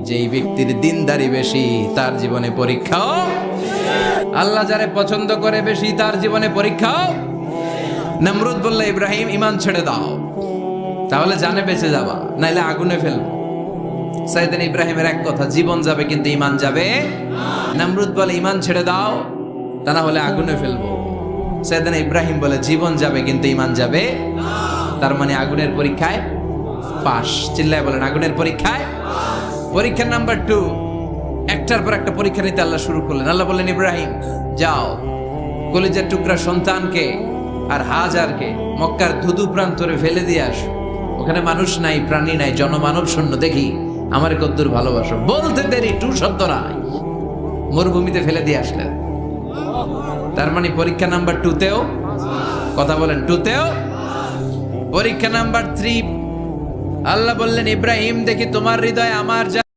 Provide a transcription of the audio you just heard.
যেই ব্যক্তির দিনদারি বেশি তার জীবনে পরীক্ষাও, আল্লাহ যারে পছন্দ করে বেশি তার জীবনে পরীক্ষাও। নমরুদ বলল, ইব্রাহিম ঈমান ছেড়ে দাও, তাহলে জানে বেঁচে যাবা, নাইলে আগুনে ফেলবো। সাইয়েদনা ইব্রাহিমের এক কথা, জীবন যাবে কিন্তু ঈমান যাবে। নমরুদ বলে, ঈমান ছেড়ে দাও, তা না হলে আগুনে ফেলবো। সাইয়েদনা ইব্রাহিম বলে, জীবন যাবে কিন্তু ঈমান যাবে। তার মানে আগুনের পরীক্ষায় পাস। চিল্লায় বলেন, আগুনের পরীক্ষায়। পরীক্ষা নাম্বার 2, একটার পর একটা পরীক্ষা নিতে আল্লাহ শুরু করলেন। আল্লাহ বললেন, ইব্রাহিম যাও, কলিজার টুকরা সন্তানকে আর হাজারকে মক্কার ধুধু প্রান্তরে ফেলে দিয়ে আসো। ওখানে মানুষ নাই, প্রাণী নাই, জনমানব শূন্য, দেখি আমার কদ্দুর ভালোবাসো। বলতে দেরি, টু শব্দ নাই, মরুভূমিতে ফেলে দিয়ে আসলেন। তার মানে পরীক্ষা নাম্বার 2তেও, কথা বলেন, 2তেও। পরীক্ষা নাম্বার 3, আল্লাহ বললেন, ইব্রাহিম দেখি তোমার হৃদয়ে আমার